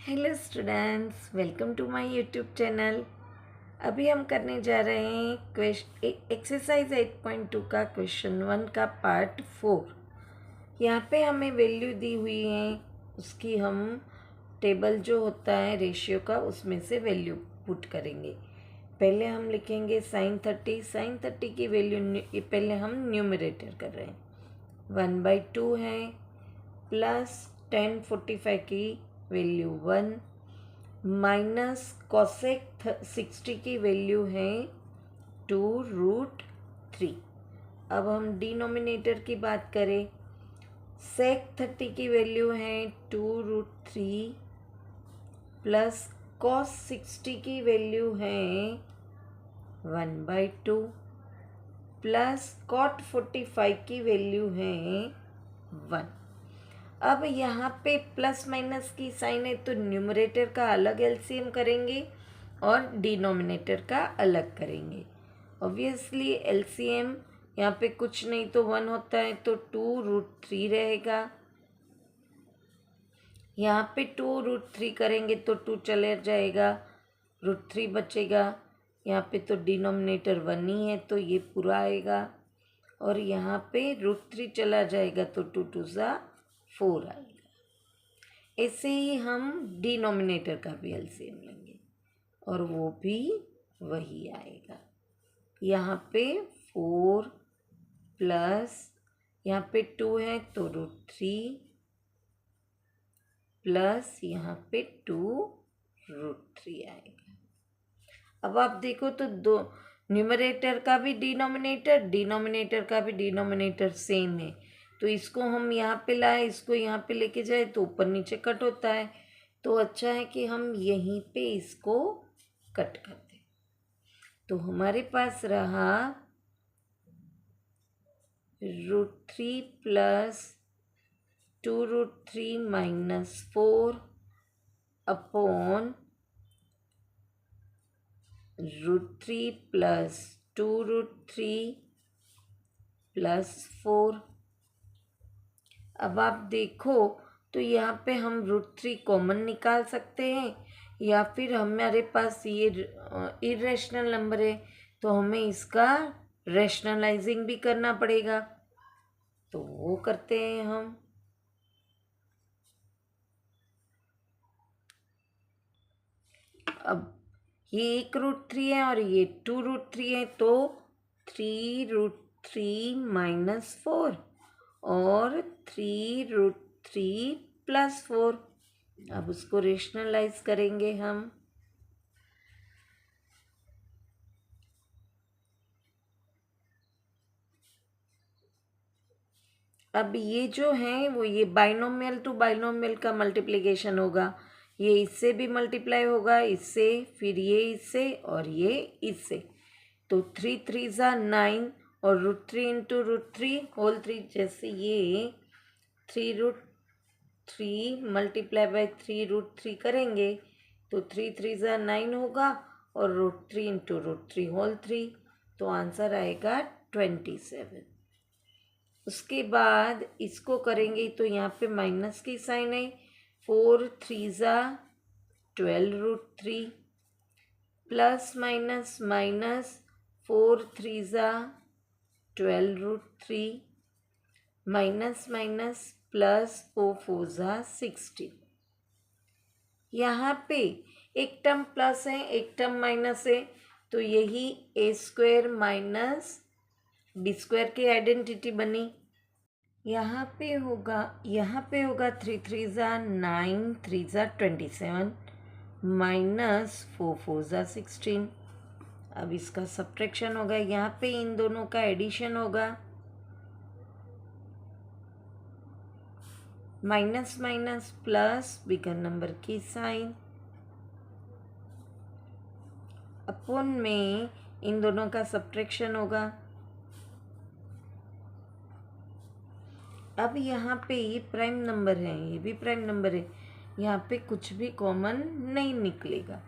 Hello students, welcome to my YouTube channel. अभी हम करने जा रहे हैं एक्सरसाइज 8.2 का क्वेश्चन 1 का पार्ट 4। यहाँ पे हमें वैल्यू दी हुई है, उसकी हम टेबल जो होता है रेशियो का उसमें से वैल्यू पुट करेंगे। पहले हम लिखेंगे sin30 की वैल्यू पहले हम न्यूमरेटर कर रहे हैं 1/2 है, प्लस tan45 की वैल्यू 1 माइनस कॉसेक 60 की वैल्यू है 2√3। अब हम डिनोमिनेटर की बात करें, सेक 30 की वैल्यू है 2√3 प्लस कॉस 60 की वैल्यू है 1/2 प्लस कॉट 45 की वैल्यू है 1। अब यहाँ पे प्लस माइनस की साइन है तो न्यूमरेटर का अलग एलसीएम करेंगे और डिनोमिनेटर का अलग करेंगे। ऑब्वियसली एलसीएम यहाँ पे कुछ नहीं तो 1 होता है तो 2√3 रहेगा। यहाँ पे 2√3 करेंगे तो 2 चले जाएगा, √3 बचेगा। यहाँ पे तो डिनोमिनेटर 1 ही है तो ये पूरा आएगा, और यहाँ पे √3 चला जाएगा तो 2 2 4 आएगा। ऐसे ही हम डिनोमिनेटर का भी एलसीएम लेंगे और वो भी वही आएगा। यहाँ पे 4 प्लस यहाँ पे 2 है तो √3 प्लस यहाँ पे 2√3 आएगा। अब आप देखो तो दो न्यूमरेटर का भी डिनोमिनेटर का भी डिनोमिनेटर सेम है, तो इसको हम यहाँ पे लाए, इसको यहाँ पे लेके जाए तो ऊपर नीचे कट होता है। तो अच्छा है कि हम यहीं पे इसको कट कर दें। तो हमारे पास रहा √3 plus 2√3 minus 4 upon √3 plus 2√3 plus 4। अब आप देखो तो यहाँ पे हम √3 कॉमन निकाल सकते हैं, या फिर हमारे पास ये इरेशनल नंबर है तो हमें इसका रैशनलाइजिंग भी करना पड़ेगा, तो वो करते हैं हम। अब ये 1√3 है और ये 2√3 है तो 3√3 माइनस 4 और 3√3 प्लस 4। अब उसको रेशनलाइज करेंगे हम। अब ये जो है वो ये बाइनोमियल टू बाइनोमियल का मल्टीप्लिकेशन होगा, ये इससे भी मल्टीप्लाई होगा, इससे, फिर ये इससे और ये इससे। तो 3 3 9 और √3 इंटू √3 होल 3, जैसे ये 3√3 मल्टीप्लाई बाय 3√3 करेंगे तो 3 3 9 होगा और √3 इंटू √3 होल 3, तो आंसर आएगा 27। उसके बाद इसको करेंगे तो यहाँ पे माइनस की साइन है, 4 3 12√3 plus minus minus 4 3 12√3 minus minus plus 4 4 16। यहाँ पे एक टर्म प्लस है एक टर्म माइनस है, तो यही a² माइनस b² की आइडेंटिटी बनी। यहाँ पे होगा 3 3 9 3 27 माइनस 4 4 16। अब इसका सब्ट्रैक्शन होगा, यहाँ पे इन दोनों का एडिशन होगा, minus minus plus bigger number की साइन, अपॉन में इन दोनों का सब्ट्रैक्शन होगा। अब यहाँ पे ये प्राइम नंबर है, ये भी प्राइम नंबर है, यहाँ पे कुछ भी कॉमन नहीं निकलेगा,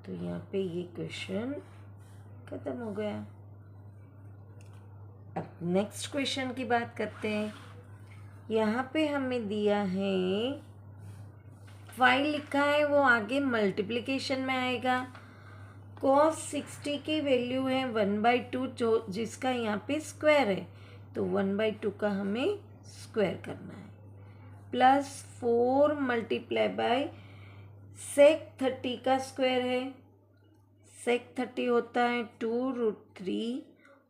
तो यहाँ पे ये क्वेश्चन खत्म हो गया। अब नेक्स्ट क्वेश्चन की बात करते हैं। यहाँ पे हमें दिया है 5 लिखा है वो आगे मल्टीप्लिकेशन में आएगा। cos 60 की वैल्यू है 1/2 जो जिसका यहाँ पे स्क्वायर है, तो 1/2 का हमें स्क्वायर करना है। प्लस 4 मल्टीप्लाई बाय सेक 30 का स्क्वायर है। सेक 30 होता है 2√3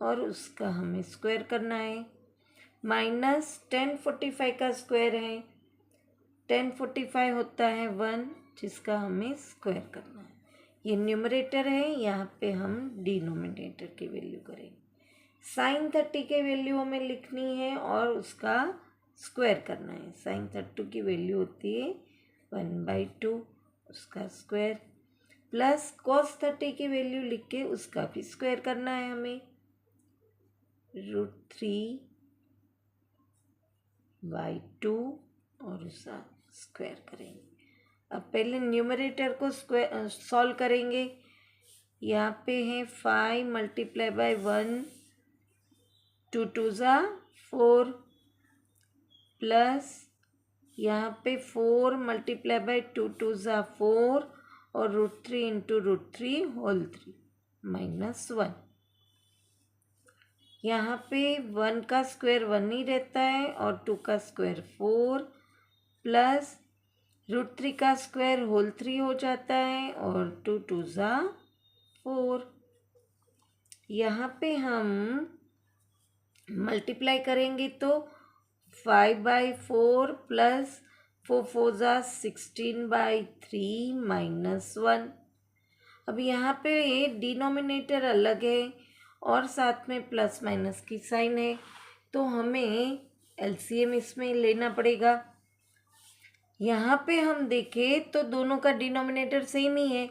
और उसका हमें स्क्वायर करना है। माइनस 1045 का स्क्वायर है। 1045 होता है 1 जिसका हमें स्क्वायर करना है। ये न्यूमरेटर है, यहाँ पे हम डिनोमिनेटर की वैल्यू करेंगे। साइन 30 की वैल्यू हमें लिखनी है और उसका स्क्वायर करना है। साइन 30 की वैल्यू होती है 1/2 उसका स्क्वायर, प्लस कॉस 30 की वैल्यू लिख के उसका भी स्क्वायर करना है हमें। √3/2 और उसका स्क्वायर करेंगे। अब पहले न्यूमरेटर को स्क्वायर सॉल्व करेंगे। यहाँ पे है 5 मल्टीप्लाई बाय 1, 2 2 ज़ा 4, प्लस यहाँ पे 4 मल्टीप्लाई बाय 2 2 ज़ा 4 और √3 इंटू √3 होल 3 -1। यहाँ पे 1 का स्क्वायर 1 ही रहता है और 2 का स्क्वायर 4, प्लस √3 का स्क्वायर होल 3 हो जाता है और 2 2 ज़ा 4। यहाँ पे हम मल्टीप्लाई करेंगे तो 5/4 प्लस 4 4 ज़ा 16/3 -1। अब यहाँ पे डिनोमिनेटर अलग है और साथ में प्लस माइनस की साइन है, तो हमें एलसीएम इसमें लेना पड़ेगा। यहाँ पे हम देखें तो दोनों का डिनोमिनेटर सेम ही है।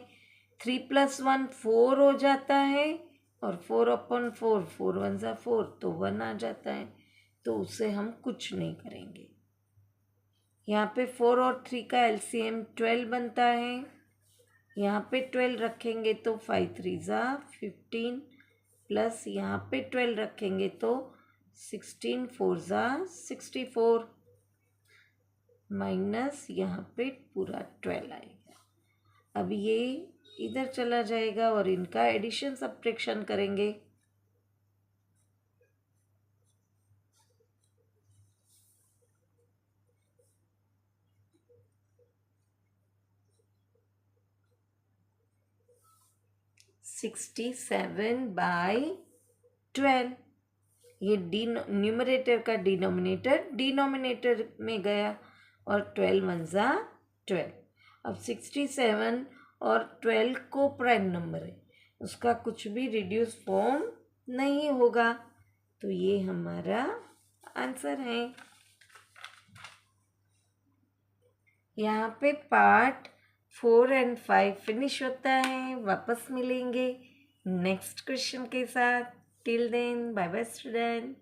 3 + 1 4 हो जाता है और 4/4 4 1 ज़ा 4 तो 1 आ जाता है, तो उससे हम कुछ नहीं करेंगे। यहाँ पे 4 और 3 का एलसीएम 12 बनता है। यहाँ पे 12 रखेंगे तो 5 3 ज़ा 15, प्लस यहाँ पे 12 रखेंगे तो 16 4 ज़ा 64, माइनस यहाँ पे पूरा 12 आएगा। अब ये इधर चला जाएगा और इनका एडिशन सब्ट्रैक्शन करेंगे। (67/12) ये न्यूमरेटर का डिनोमिनेटर में गया और 12 1 ज़ा 12। अब 67 और 12 को प्राइम नंबर है, उसका कुछ भी रिड्यूस फॉर्म नहीं होगा, तो ये हमारा आंसर है। यहाँ पे पार्ट 4 और 5 फिनिश होता है। वापस मिलेंगे नेक्स्ट क्वेश्चन के साथ। Till then bye bye student.